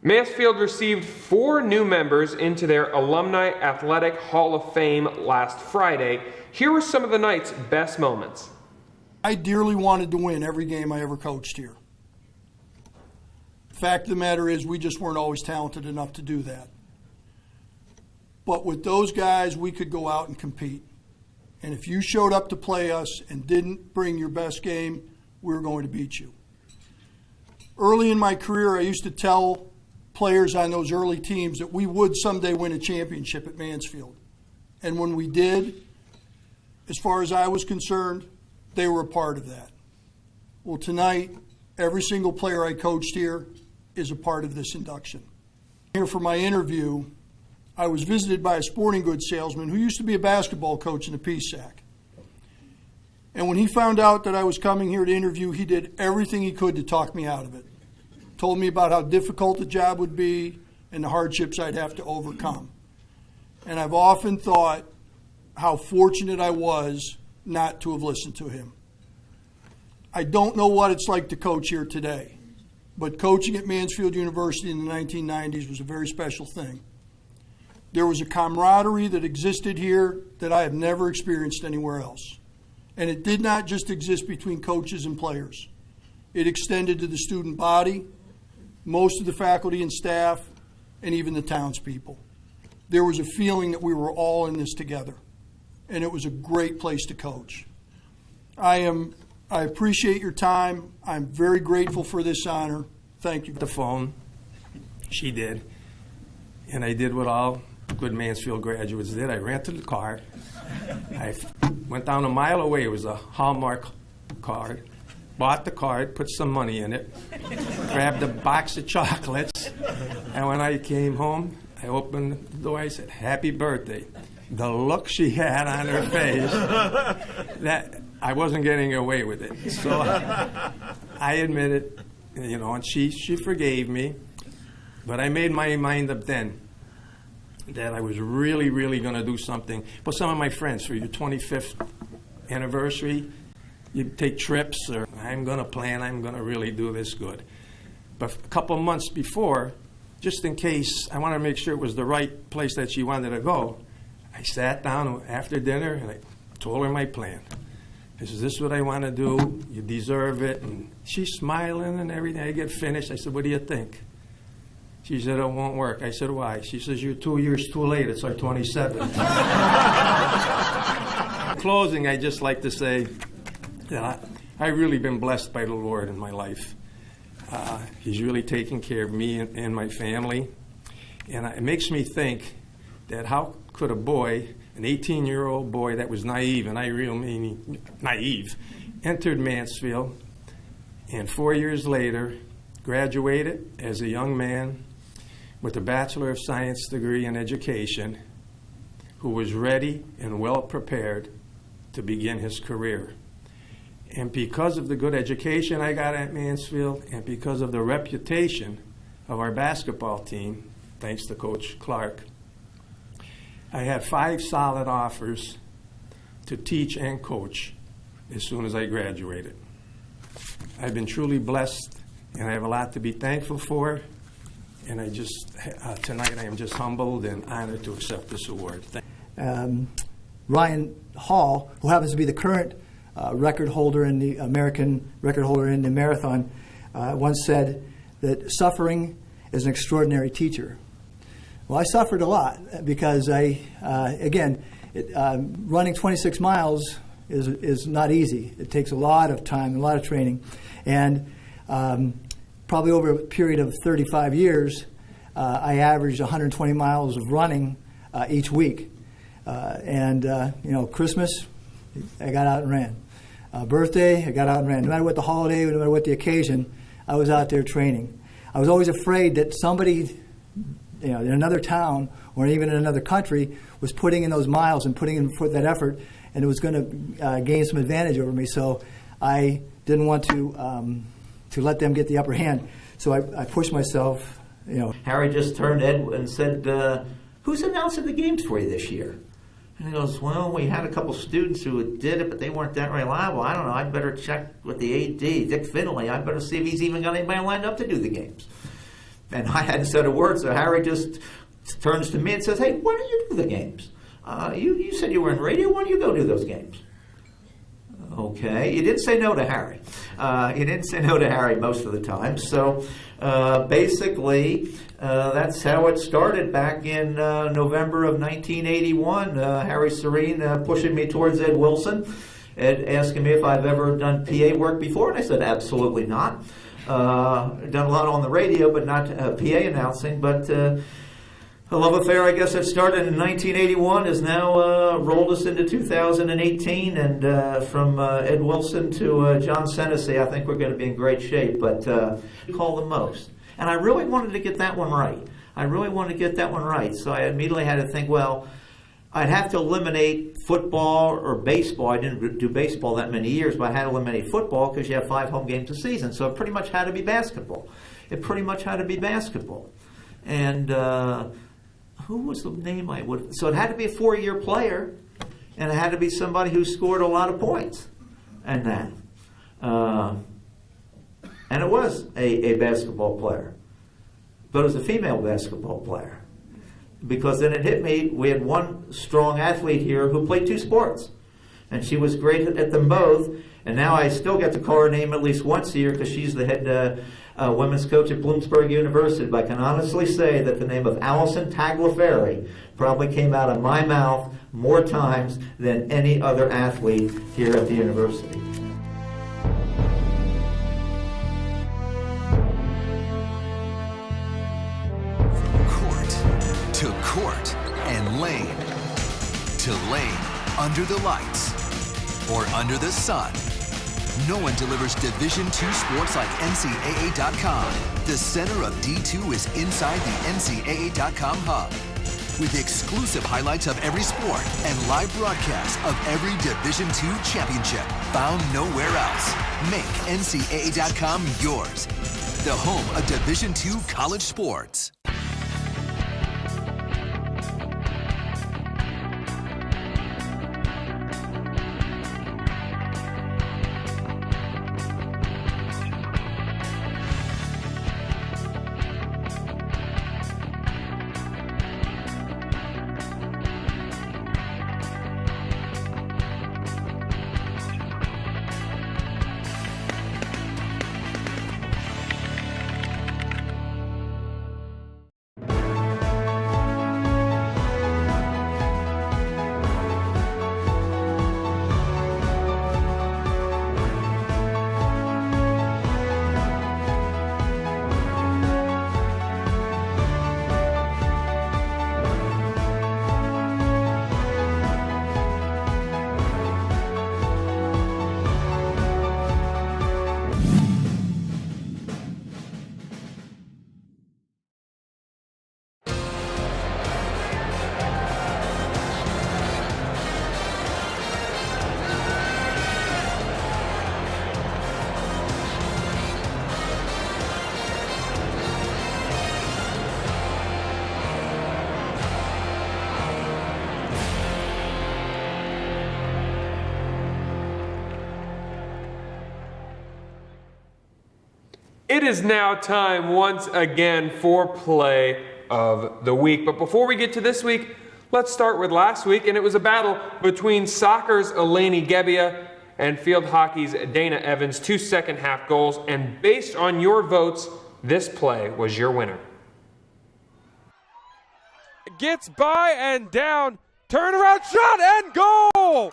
Mansfield received 4 new members into their Alumni Athletic Hall of Fame last Friday. Here were some of the night's best moments.
I dearly wanted to win every game I ever coached here. Fact of the matter is, we just weren't always talented enough to do that. But with those guys, we could go out and compete. And if you showed up to play us and didn't bring your best game, we were going to beat you. Early in my career, I used to tell players on those early teams that we would someday win a championship at Mansfield. And when we did, as far as I was concerned, they were a part of that. Well, tonight, every single player I coached here is a part of this induction. Here for my interview, I was visited by a sporting goods salesman who used to be a basketball coach in the PSAC. And when he found out that I was coming here to interview, he did everything he could to talk me out of it. Told me about how difficult the job would be and the hardships I'd have to overcome. And I've often thought how fortunate I was not to have listened to him. I don't know what it's like to coach here today, but coaching at Mansfield University in the 1990s was a very special thing. There was a camaraderie that existed here that I have never experienced anywhere else. And it did not just exist between coaches and players. It extended to the student body, most of the faculty and staff, and even the townspeople. There was a feeling that we were all in this together, and it was a great place to coach. I appreciate your time. I'm very grateful for this honor. Thank you.
The phone, she did, and I did what all good Mansfield graduates did. I rented the car. I went down a mile away. It was a Hallmark card. Bought the card, put some money in it, grabbed a box of chocolates, and when I came home, I opened the door. I said, "Happy birthday." The look she had on her face, that I wasn't getting away with it. So I admit it, and she forgave me. But I made my mind up then that I was really, really going to do something. But some of my friends, for your 25th anniversary, you take trips, or I'm going to plan, I'm going to really do this good. But a couple months before, just in case, I wanted to make sure it was the right place that she wanted to go, I sat down after dinner and I told her my plan. I said, "This is what I want to do. You deserve it." And she's smiling and everything. I get finished. I said, "What do you think?" She said, "It won't work." I said, "Why?" She says, "You're 2 years too late. It's our 27th. In closing, I just like to say that I've really been blessed by the Lord in my life. He's really taken care of me and my family. And it makes me think that how could a boy, an 18-year-old boy that was naive, and I really mean naive, entered Mansfield, and 4 years later graduated as a young man with a Bachelor of Science degree in education, who was ready and well prepared to begin his career. And because of the good education I got at Mansfield, and because of the reputation of our basketball team, thanks to Coach Clark, I had 5 solid offers to teach and coach as soon as I graduated. I've been truly blessed, and I have a lot to be thankful for. And I just, tonight I am just humbled and honored to accept this award.
Ryan Hall, who happens to be the current record holder in the American record holder in the marathon, once said that suffering is an extraordinary teacher. Well, I suffered a lot because running 26 miles is not easy. It takes a lot of time, a lot of training, and probably over a period of 35 years, I averaged 120 miles of running each week. Christmas, I got out and ran. Birthday, I got out and ran. No matter what the holiday, no matter what the occasion, I was out there training. I was always afraid that somebody, in another town or even in another country was putting in those miles and putting in that effort, and it was going to gain some advantage over me. So I didn't want to let them get the upper hand. So I pushed myself.
Harry just turned Ed and said, "Who's announcing the games for you this year?" And he goes, "Well, we had a couple students who did it, but they weren't that reliable. I don't know. I'd better check with the AD, Dick Finley. I'd better see if he's even got anybody lined up to do the games." And I hadn't said a word, so Harry just turns to me and says, "Hey, why don't you do the games? You said you were in radio. Why don't you go do those games?" Okay. You didn't say no to Harry. You didn't say no to Harry most of the time. So basically, that's how it started back in November of 1981. Harry Serene pushing me towards Ed Wilson. Ed asking me if I've ever done PA work before, and I said absolutely not. Done a lot on the radio, but not PA announcing. But a love affair, I guess, that started in 1981 has now rolled us into 2018. And from Ed Wilson to John Senesey, I think we're going to be in great shape. But call the most. And I really wanted to get that one right. So I immediately had to think, well, I'd have to eliminate football or baseball. I didn't do baseball that many years, but I had to eliminate football because you have 5 home games a season. So it pretty much had to be basketball. And who was the name I would... So it had to be a 4-year player, and it had to be somebody who scored a lot of points. And that. And it was a basketball player. But it was a female basketball player. Because then it hit me, we had one strong athlete here who played 2 sports. And she was great at them both. And now I still get to call her name at least once a year because she's the head women's coach at Bloomsburg University. But I can honestly say that the name of Allison Tagliaferri probably came out of my mouth more times than any other athlete here at the university.
To court and lane, to lane under the lights or under the sun. No one delivers Division II sports like NCAA.com. The center of D2 is inside the NCAA.com hub with exclusive highlights of every sport and live broadcasts of every Division II championship found nowhere else. Make NCAA.com yours, the home of Division II college sports.
It is now time once again for play of the week. But before we get to this week, let's start with last week. And it was a battle between soccer's Eleni Gebbia and field hockey's Dana Evans, 2 second-half goals. And based on your votes, this play was your winner. Gets by and down, turnaround shot and goal!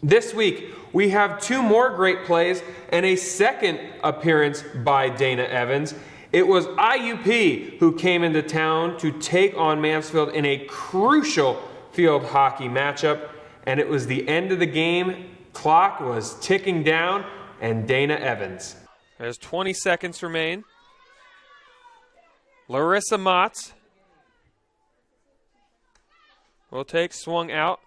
This week, we have 2 more great plays and a second appearance by Dana Evans. It was IUP who came into town to take on Mansfield in a crucial field hockey matchup, and it was the end of the game. Clock was ticking down, and Dana Evans. There's 20 seconds remain. Larissa Motz will take swung out.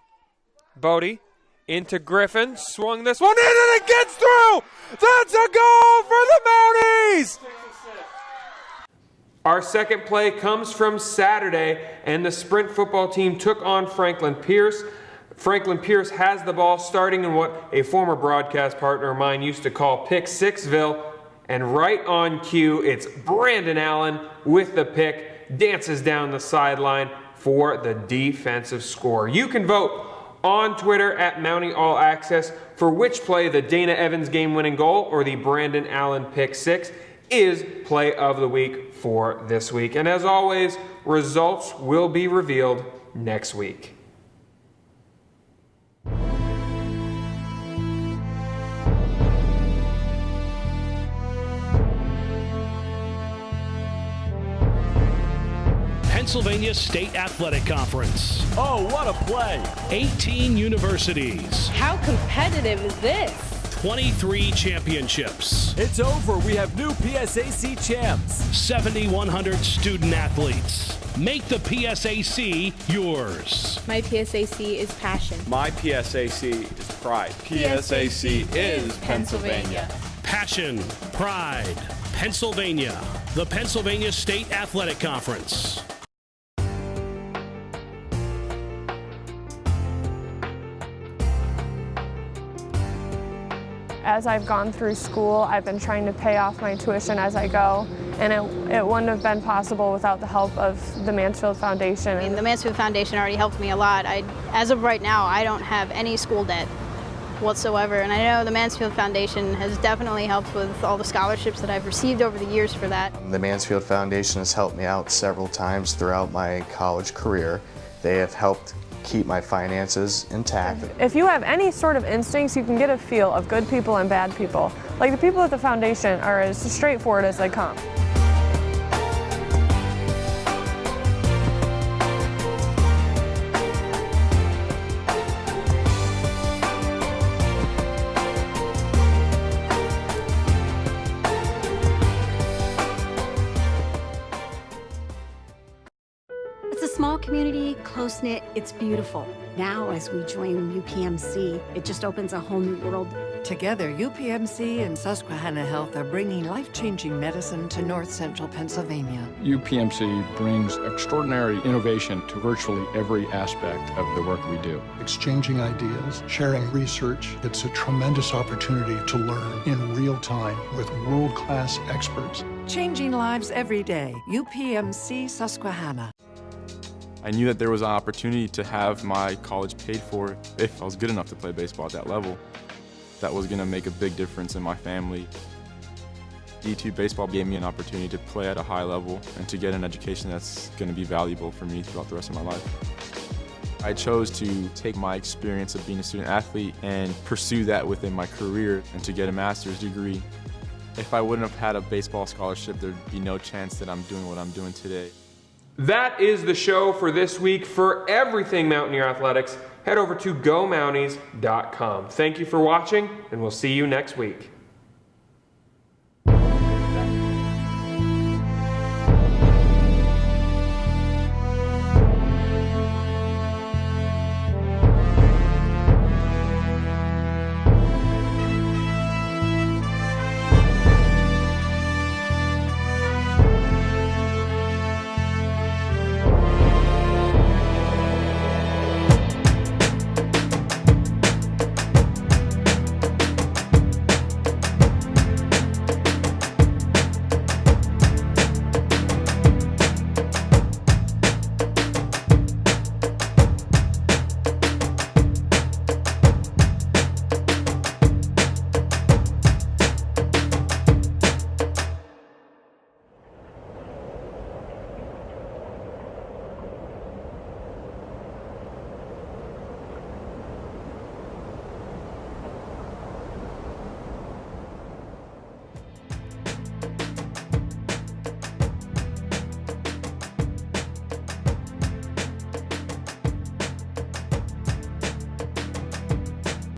Bodie into Griffin, swung this one in and it gets through! That's a goal for the Mounties! Our second play comes from Saturday, and the Sprint football team took on Franklin Pierce. Franklin Pierce has the ball, starting in what a former broadcast partner of mine used to call Pick Sixville. And right on cue, it's Brandon Allen with the pick, dances down the sideline for the defensive score. You can vote on Twitter at Mountie All Access for which play, the Dana Evans game-winning goal or the Brandon Allen pick six, is play of the week for this week. And as always, results will be revealed next week.
Pennsylvania State Athletic Conference.
Oh, what a play!
18 universities.
How competitive is this?
23 championships.
It's over. We have new PSAC champs.
7,100 student athletes. Make the PSAC yours.
My PSAC is passion.
My PSAC is pride.
PSAC is Pennsylvania.
Passion, pride, Pennsylvania. The Pennsylvania State Athletic Conference.
As I've gone through school, I've been trying to pay off my tuition as I go, and it wouldn't have been possible without the help of the Mansfield Foundation.
I mean, the Mansfield Foundation already helped me a lot. As of right now, I don't have any school debt whatsoever, and I know the Mansfield Foundation has definitely helped with all the scholarships that I've received over the years for that.
The Mansfield Foundation has helped me out several times throughout my college career. They have helped keep my finances intact.
If you have any sort of instincts, you can get a feel of good people and bad people. Like, the people at the foundation are as straightforward as they come.
Small community, close-knit, it's beautiful. Now, as we join UPMC, it just opens a whole new world.
Together, UPMC and Susquehanna Health are bringing life-changing medicine to North Central Pennsylvania.
UPMC brings extraordinary innovation to virtually every aspect of the work we do.
Exchanging ideas, sharing research, it's a tremendous opportunity to learn in real time with world-class experts.
Changing lives every day. UPMC Susquehanna.
I knew that there was an opportunity to have my college paid for if I was good enough to play baseball at that level. That was going to make a big difference in my family. D2 baseball gave me an opportunity to play at a high level and to get an education that's going to be valuable for me throughout the rest of my life. I chose to take my experience of being a student athlete and pursue that within my career and to get a master's degree. If I wouldn't have had a baseball scholarship, there'd be no chance that I'm doing what I'm doing today.
That is the show for this week. For everything Mountaineer Athletics, head over to GoMounties.com. Thank you for watching, and we'll see you next week.